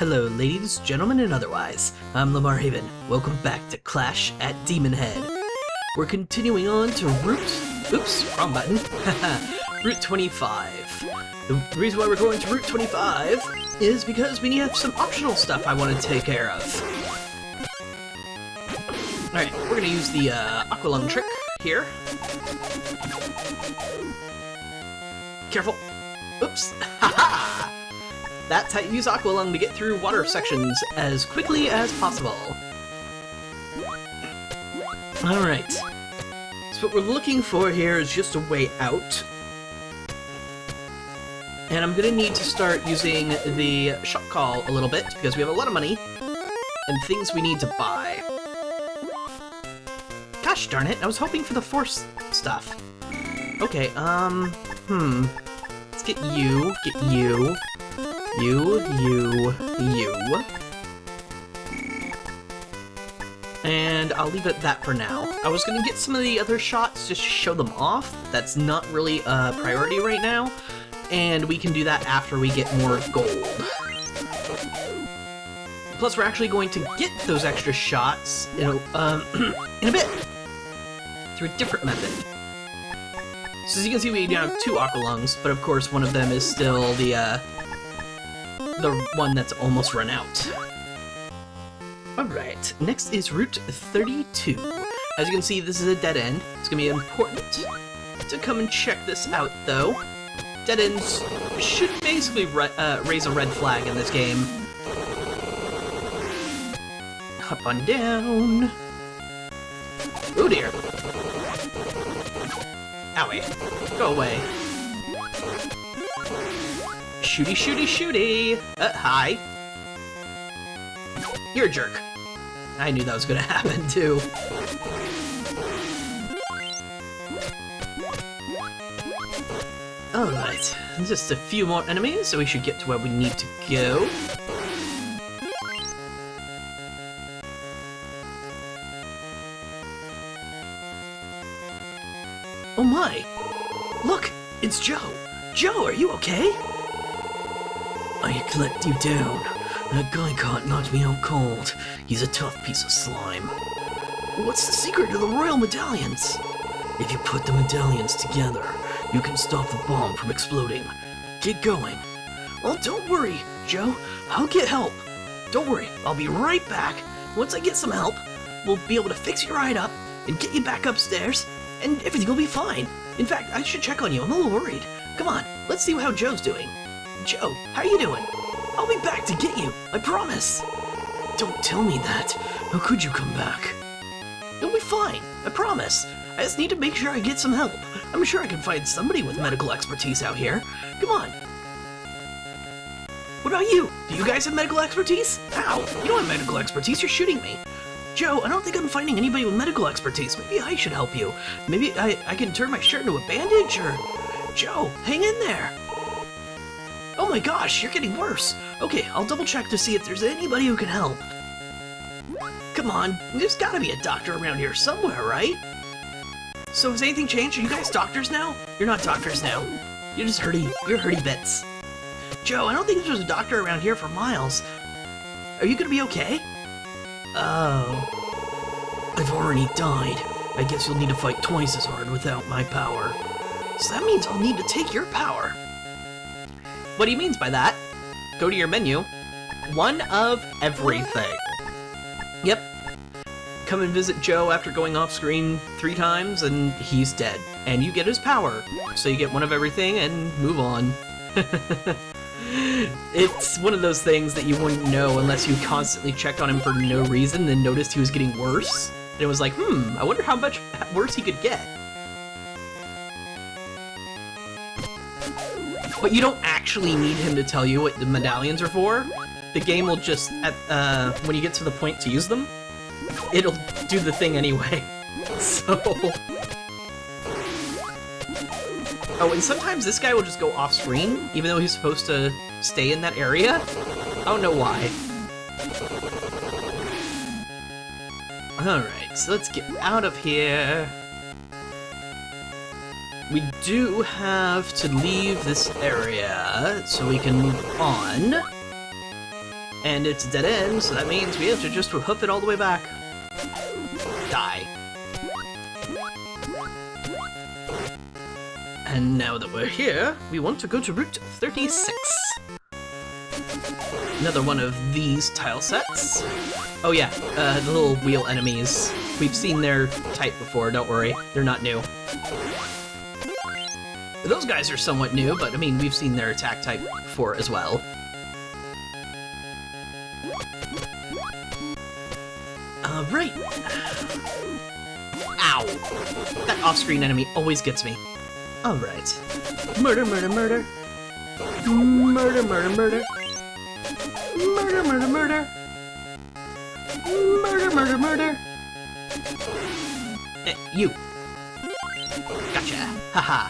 Hello ladies, gentlemen, and otherwise. I'm Lamar Haven. Welcome back to Clash at Demonhead. We're continuing on to wrong button. Route 25. The reason why we're going to Route 25 is because we have some optional stuff I want to take care of. Alright, we're gonna use the Aqualung trick here. Careful. Oops. Haha! That's how you use Aqualung to get through water sections as quickly as possible. Alright. So what we're looking for here is just a way out. And I'm gonna need to start using the shop call a little bit, because we have a lot of money and things we need to buy. Gosh darn it, I was hoping for the force stuff. Okay, let's get you, you. And I'll leave it at that for now. I was gonna get some of the other shots just to show them off. That's not really a priority right now. And we can do that after we get more gold. Plus, we're actually going to get those extra shots in a bit. Through a different method. So as you can see, we now have two Aqualungs, but of course one of them is still the one that's almost run out. Alright, next is Route 32. As you can see, this is a dead end. It's gonna be important to come and check this out, though. Dead ends should basically raise a red flag in this game. Up on down. Oh dear. Owie. Go away. Shooty, shooty, shooty! Hi. You're a jerk. I knew that was gonna happen, too. Alright, just a few more enemies, so we should get to where we need to go. Oh my! Look! It's Joe! Joe, are you okay? I collect you down. That guy can't knock me out cold. He's a tough piece of slime. What's the secret to the royal medallions? If you put the medallions together, you can stop the bomb from exploding. Get going. Well, don't worry, Joe. I'll get help. Don't worry, I'll be right back. Once I get some help, we'll be able to fix you right up and get you back upstairs, and everything will be fine. In fact, I should check on you. I'm a little worried. Come on, let's see how Joe's doing. Joe, how you doing? I'll be back to get you, I promise. Don't tell me that. How could you come back? You'll be fine, I promise. I just need to make sure I get some help. I'm sure I can find somebody with medical expertise out here. Come on. What about you? Do you guys have medical expertise? Ow, you don't have medical expertise, you're shooting me. Joe, I don't think I'm finding anybody with medical expertise. Maybe I should help you. Maybe I can turn my shirt into a bandage, or... Joe, hang in there. Oh my gosh, you're getting worse. Okay, I'll double check to see if there's anybody who can help. Come on, there's gotta be a doctor around here somewhere, right? So has anything changed? Are you guys doctors now? You're not doctors now. You're just you're hurdy bits. Joe, I don't think there's a doctor around here for miles. Are you gonna be okay? Oh. I've already died. I guess you'll need to fight twice as hard without my power. So that means I'll need to take your power. What he means by that, go to your menu, one of everything. Yep. Come and visit Joe after going off screen 3 times and he's dead. And you get his power. So you get one of everything and move on. It's one of those things that you wouldn't know unless you constantly checked on him for no reason and noticed he was getting worse. And it was like, I wonder how much worse he could get. But you don't actually need him to tell you what the medallions are for. The game will just, when you get to the point to use them, it'll do the thing anyway. So... Oh, and sometimes this guy will just go off screen, even though he's supposed to stay in that area. I don't know why. Alright, so let's get out of here. We do have to leave this area so we can move on. And it's a dead end, so that means we have to just hoof it all the way back. Die. And now that we're here, we want to go to Route 36. Another one of these tile sets. Oh yeah, the little wheel enemies. We've seen their type before, don't worry. They're not new. Those guys are somewhat new, but I mean, we've seen their attack type before as well. Right. Ow! That off-screen enemy always gets me. Alright. Murder, murder, murder. Murder, murder, murder. Murder, murder, murder. Murder, murder, murder. You. Gotcha. Haha.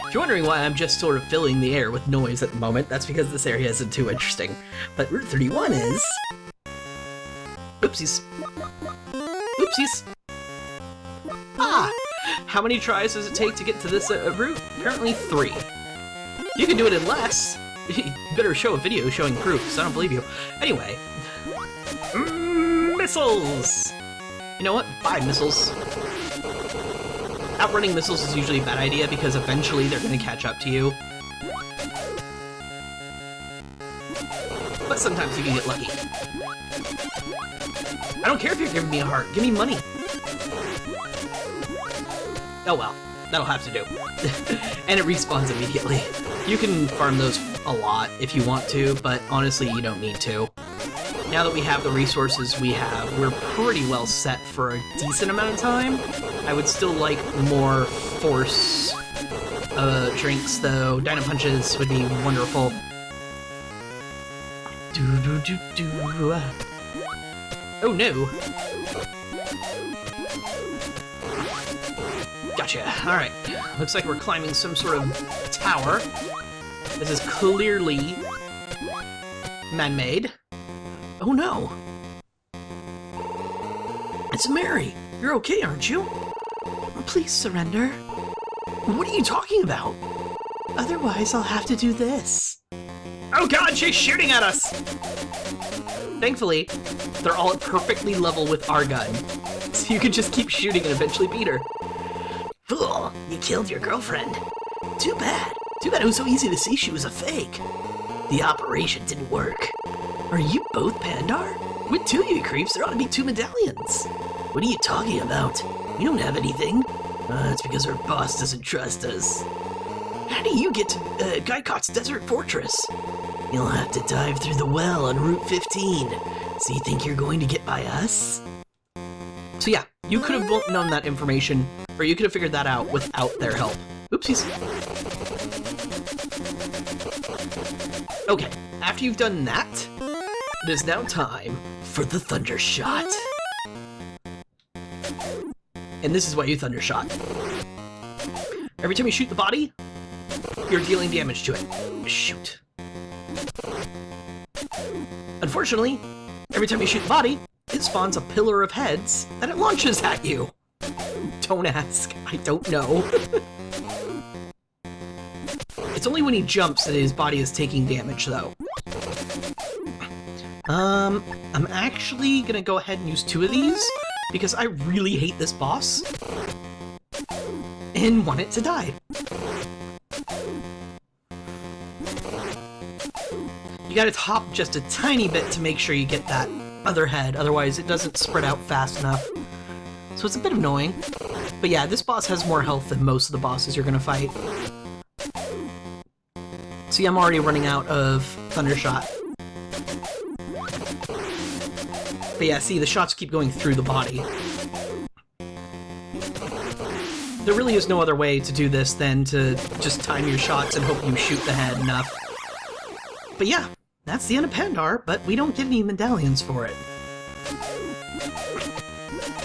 If you're wondering why I'm just sort of filling the air with noise at the moment, that's because this area isn't too interesting. But Route 31 is... Oopsies. Oopsies. Ah! How many tries does it take to get to this route? Apparently 3. You can do it in less. You better show a video showing proof, because I don't believe you. Anyway. Missiles! You know what? Bye, missiles. Outrunning missiles is usually a bad idea, because eventually they're going to catch up to you. But sometimes you can get lucky. I don't care if you're giving me a heart. Give me money. Oh well, that'll have to do. And it respawns immediately. You can farm those a lot if you want to, but honestly, you don't need to. Now that we have the resources we have, we're pretty well set for a decent amount of time. I would still like more force drinks, though. Dino Punches would be wonderful. Oh no! Gotcha. Alright. Looks like we're climbing some sort of tower. This is clearly man-made. Oh no! It's Mary! You're okay, aren't you? Please surrender. What are you talking about? Otherwise, I'll have to do this. Oh god, she's shooting at us! Thankfully, they're all perfectly level with our gun, so you can just keep shooting and eventually beat her. Fool, you killed your girlfriend. Too bad. Too bad it was so easy to see she was a fake. The operation didn't work. Are you both Pandar? With 2 you creeps, there ought to be 2 medallions. What are you talking about? We don't have anything. It's because our boss doesn't trust us. How do you get to Gaikot's Desert Fortress? You'll have to dive through the well on Route 15. So you think you're going to get by us? So yeah, you could have known that information, or you could have figured that out without their help. Oopsies. Okay, after you've done that, it is now time for the Thunder Shot. And this is why you Thunder Shot. Every time you shoot the body, you're dealing damage to it. Shoot. Unfortunately, every time you shoot the body, it spawns a pillar of heads that it launches at you. Don't ask. I don't know. It's only when he jumps that his body is taking damage, though. I'm actually gonna go ahead and use 2 of these, because I really hate this boss and want it to die. You gotta hop just a tiny bit to make sure you get that other head, otherwise it doesn't spread out fast enough. So it's a bit annoying. But yeah, this boss has more health than most of the bosses you're gonna fight. See, I'm already running out of Thunder Shot. But yeah, see, the shots keep going through the body. There really is no other way to do this than to just time your shots and hope you shoot the head enough. But yeah, that's the end of Pandar, but we don't get any medallions for it.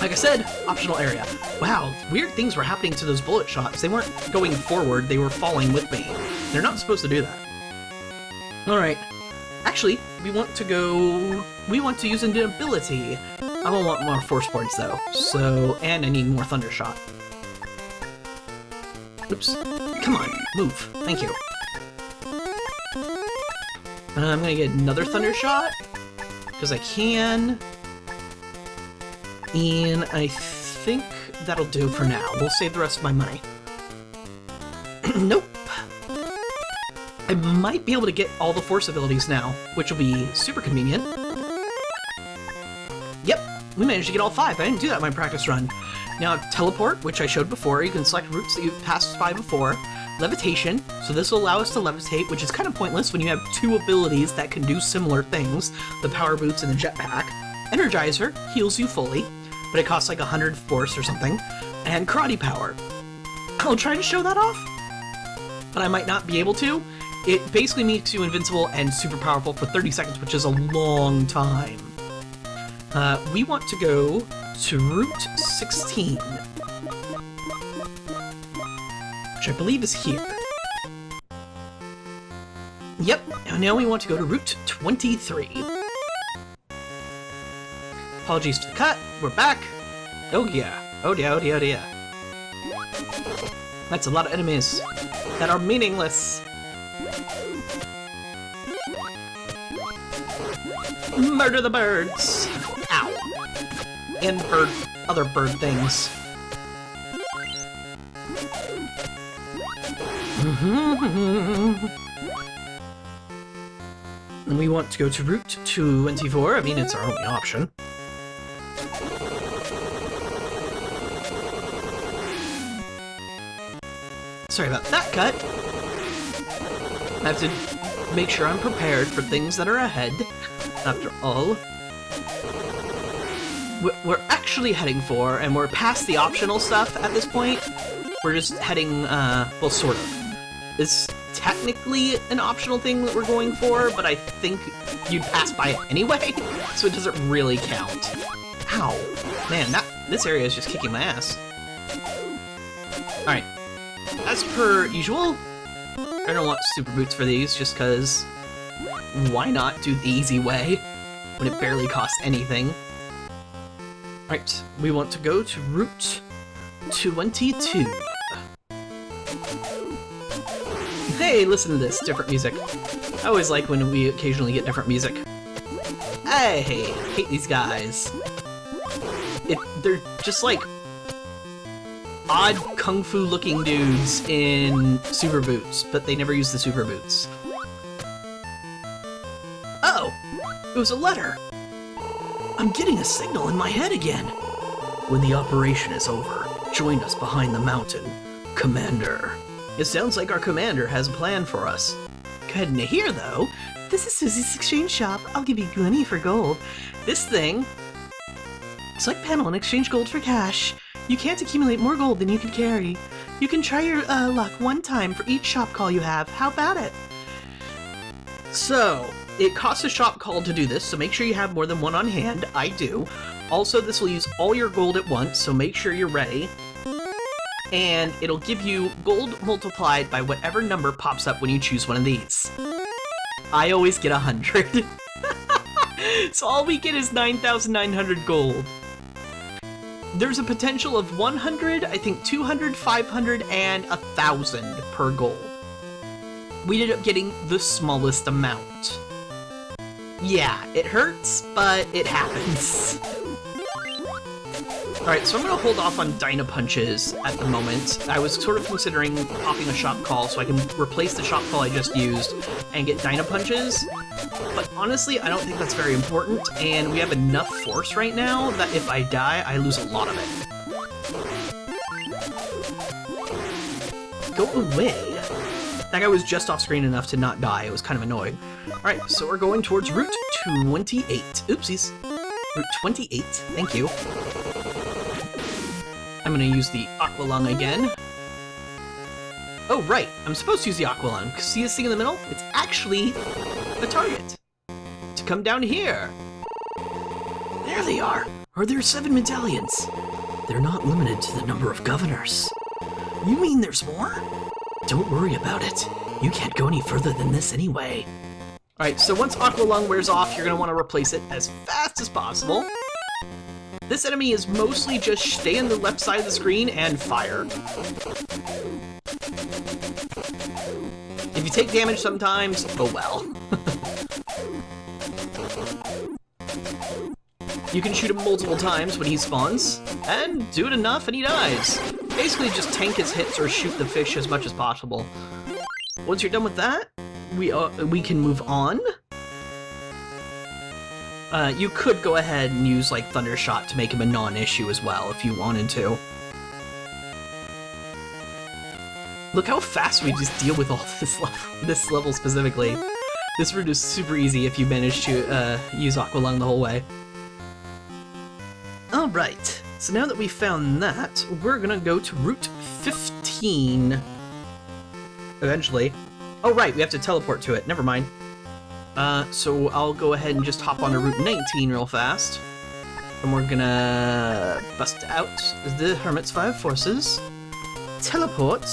Like I said, optional area. Wow, weird things were happening to those bullet shots. They weren't going forward, they were falling with me. They're not supposed to do that. Alright. Actually, we want to use an ability. I will want more force points though. So, and I need more Thunder Shot. Oops. Come on, move. Thank you. I'm gonna get another Thunder Shot, because I can. And I think that'll do for now. We'll save the rest of my money. Nope. I might be able to get all the force abilities now, which will be super convenient. Yep, we managed to get all 5. I didn't do that in my practice run. Now I have teleport, which I showed before. You can select routes that you've passed by before. Levitation, so this will allow us to levitate, which is kind of pointless when you have 2 abilities that can do similar things, the power boots and the jetpack. Energizer heals you fully, but it costs like 100 force or something. And karate power. I'll try to show that off, but I might not be able to. It basically makes you invincible and super powerful for 30 seconds, which is a long time. We want to go to Route 16. Which I believe is here. Yep, and now we want to go to Route 23. Apologies for the cut, we're back. Oh yeah, oh dear, oh dear, oh dear. That's a lot of enemies that are meaningless. Murder the birds! Ow. And other bird things. And we want to go to Route 24. I mean, it's our only option. Sorry about that cut. I have to make sure I'm prepared for things that are ahead. After all, we're actually heading for, and we're past the optional stuff at this point. We're just heading, well, sort of. It's technically an optional thing that we're going for, but I think you'd pass by it anyway, so it doesn't really count. Ow. Man, this area is just kicking my ass. Alright. As per usual, I don't want super boots for these, just because why not do the easy way when it barely costs anything? Right, we want to go to Route 22. Hey, listen to this, different music. I always like when we occasionally get different music. Hey, hate these guys. They're just like odd kung fu looking dudes in super boots, but they never use the super boots. Oh, it was a letter. I'm getting a signal in my head again. When the operation is over, join us behind the mountain, Commander. It sounds like our commander has a plan for us. Couldn't hear though. This is Susie's exchange shop. I'll give you money for gold. This thing. Select panel and exchange gold for cash. You can't accumulate more gold than you can carry. You can try your luck one time for each shop call you have. How about it? So, it costs a shop call to do this, so make sure you have more than one on hand. I do. Also, this will use all your gold at once, so make sure you're ready. And it'll give you gold multiplied by whatever number pops up when you choose one of these. I always get 100. So all we get is 9,900 gold. There's a potential of 100, I think 200, 500, and 1,000 per gold. We ended up getting the smallest amount. Yeah, it hurts, but it happens. Alright, so I'm going to hold off on Dyna Punches at the moment. I was sort of considering popping a shop call so I can replace the shop call I just used and get Dyna Punches. But honestly, I don't think that's very important, and we have enough force right now that if I die, I lose a lot of it. Go away. That guy was just off screen enough to not die. It was kind of annoying. Alright, so we're going towards Route 28. Oopsies. Route 28, thank you. I'm gonna use the Aqualung again. Oh, right, I'm supposed to use the Aqualung. See this thing in the middle? It's actually a target. To come down here. There they are. Are there 7 medallions? They're not limited to the number of governors. You mean there's more? Don't worry about it. You can't go any further than this anyway. Alright, so once Aqualung wears off, you're gonna want to replace it as fast as possible. This enemy is mostly just stay on the left side of the screen and fire. If you take damage sometimes, oh well. You can shoot him multiple times when he spawns, and do it enough and he dies. Basically just tank his hits or shoot the fish as much as possible. Once you're done with that, we can move on. You could go ahead and use like Thundershot to make him a non-issue as well if you wanted to. Look how fast we just deal with all this level specifically. This route is super easy if you manage to use Aqua Lung the whole way. Alright, so now that we found that, we're gonna go to Route 15. Eventually. Oh right, we have to teleport to it, never mind. So I'll go ahead and just hop onto Route 19 real fast. And we're gonna bust out the Hermit's 5 forces. Teleport.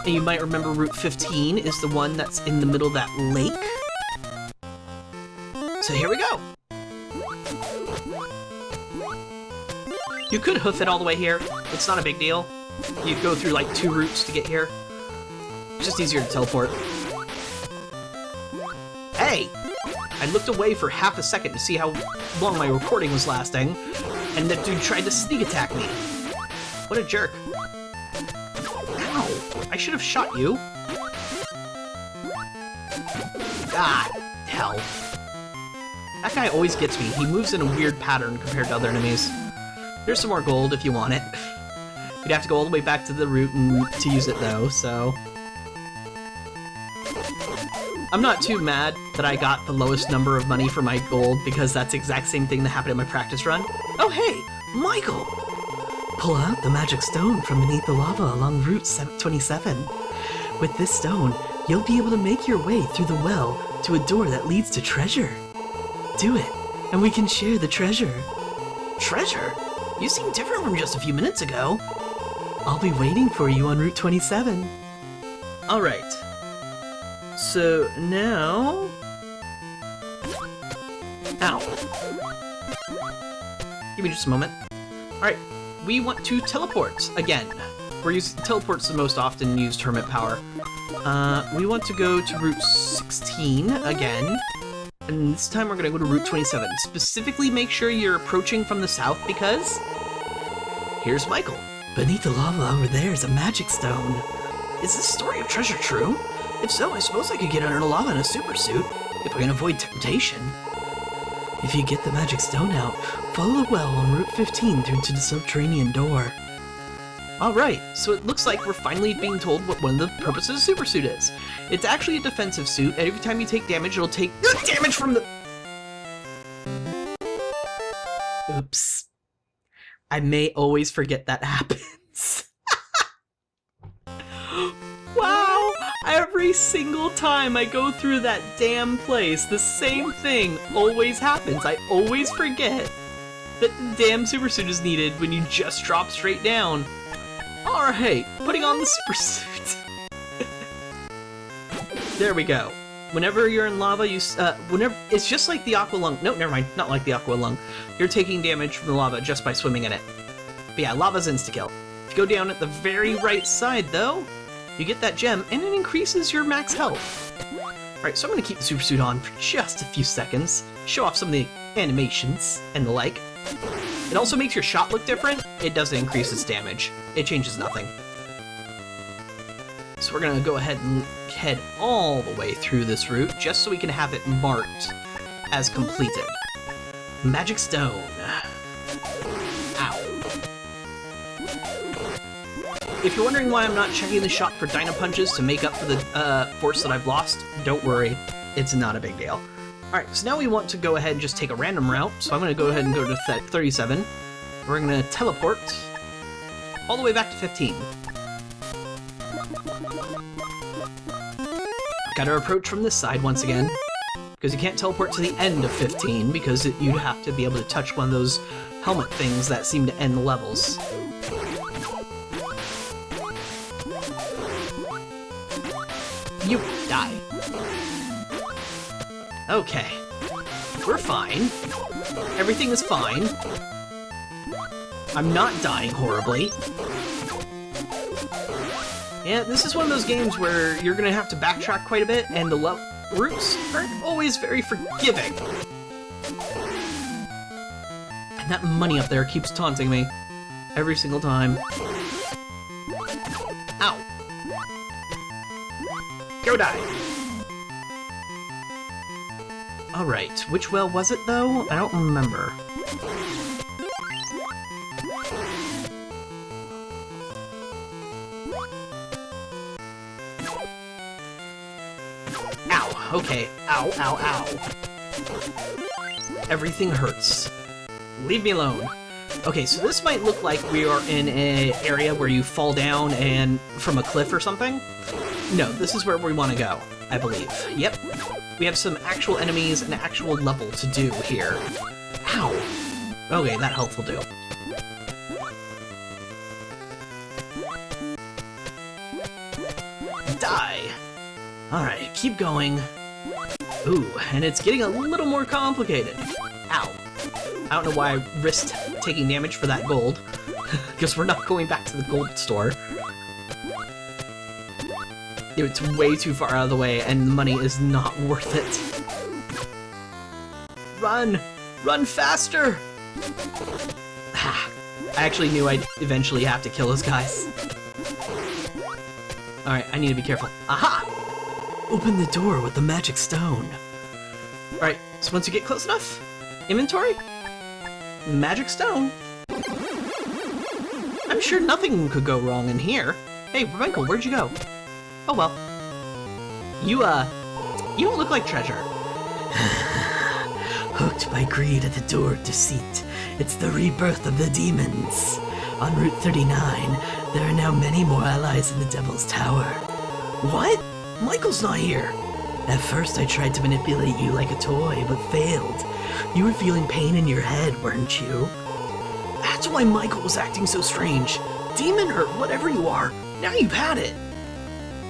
And you might remember Route 15 is the one that's in the middle of that lake. So here we go! You could hoof it all the way here. It's not a big deal. You go through like 2 routes to get here. It's just easier to teleport. Hey! I looked away for half a second to see how long my recording was lasting, and that dude tried to sneak attack me. What a jerk. Ow! I should have shot you. Ah, hell. That guy always gets me. He moves in a weird pattern compared to other enemies. Here's some more gold if you want it. You'd have to go all the way back to the route to use it though, so... I'm not too mad that I got the lowest number of money for my gold, because that's the exact same thing that happened in my practice run. Oh hey, Michael! Pull out the magic stone from beneath the lava along Route 27. With this stone, you'll be able to make your way through the well to a door that leads to treasure. Do it, and we can share the treasure. Treasure? You seem different from just a few minutes ago. I'll be waiting for you on Route 27. Alright. So now... Ow. Give me just a moment. Alright, we want to teleport again. We're using teleport's the most often used hermit power. We want to go to Route 16 again. And this time we're gonna go to Route 27. Specifically make sure you're approaching from the south because... Here's Michael. Beneath the lava over there is a magic stone. Is this story of treasure true? If so, I suppose I could get under the lava in a super suit, if I can avoid temptation. If you get the magic stone out, follow the well on Route 15 through to the subterranean door. Alright, so it looks like we're finally being told what one of the purposes of super suit is. It's actually a defensive suit, and every time you take damage, it'll take damage from the... Oops. I may always forget that happens. Wow! Every single time I go through that damn place, the same thing always happens. I always forget that the damn supersuit is needed when you just drop straight down. Alright, putting on the supersuit. There we go. Whenever you're in lava, it's just like the Aqua Lung. No, never mind, not like the Aqua Lung. You're taking damage from the lava just by swimming in it. But yeah, lava's insta-kill. If you go down at the very right side, though, you get that gem, and it increases your max health. Alright, so I'm gonna keep the supersuit on for just a few seconds, show off some of the animations and the like. It also makes your shot look different. It doesn't increase its damage. It changes nothing. So we're gonna go ahead and head all the way through this route, just so we can have it marked as completed. Magic Stone. Ow. If you're wondering why I'm not checking the shot for Dyna Punches to make up for the force that I've lost, don't worry, it's not a big deal. Alright, so now we want to go ahead and just take a random route, so I'm going to go ahead and go to 37. We're going to teleport all the way back to 15. Gotta approach from this side once again, because you can't teleport to the end of 15, because you'd have to be able to touch one of those helmet things that seem to end the levels. You die. Okay. We're fine. Everything is fine. I'm not dying horribly. Yeah, this is one of those games where you're gonna have to backtrack quite a bit, and Roots aren't always very forgiving. And that money up there keeps taunting me every single time. Ow. Go die. Alright, which well was it though? I don't remember. Ow, okay. Ow, ow, ow. Everything hurts. Leave me alone. Okay, so this might look like we are in an area where you fall down and from a cliff or something. No, this is where we want to go, I believe. Yep. We have some actual enemies and actual level to do here. Ow. Okay, that health will do. Die. Alright, keep going. Ooh, and it's getting a little more complicated. Ow. I don't know why I risked taking damage for that gold, because we're not going back to the gold store. It's way too far out of the way, and the money is not worth it. Run! Run faster! I actually knew I'd eventually have to kill those guys. Alright, I need to be careful. Aha! Open the door with the magic stone. Alright, so once you get close enough, inventory, magic stone. I'm sure nothing could go wrong in here. Hey, Michael, where'd you go? Oh well. You don't look like treasure. Hooked by greed at the door of deceit. It's the rebirth of the demons. On Route 39, there are now many more allies in the Devil's Tower. What? Michael's not here. At first I tried to manipulate you like a toy, but failed. You were feeling pain in your head, weren't you? That's why Michael was acting so strange. Demon or whatever you are, now you've had it.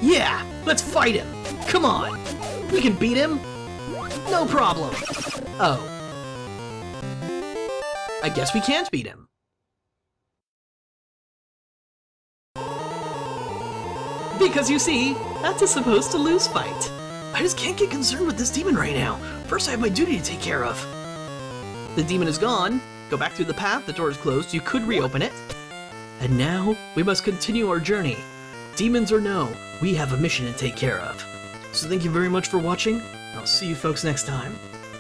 Yeah, let's fight him. Come on. We can beat him. No problem. Oh. I guess we can't beat him. Because you see, that's a supposed to lose fight. I just can't get concerned with this demon right now. First I have my duty to take care of. The demon is gone. Go back through the path, the door is closed, you could reopen it. And now, we must continue our journey. Demons or no, we have a mission to take care of. So thank you very much for watching. I'll see you folks next time.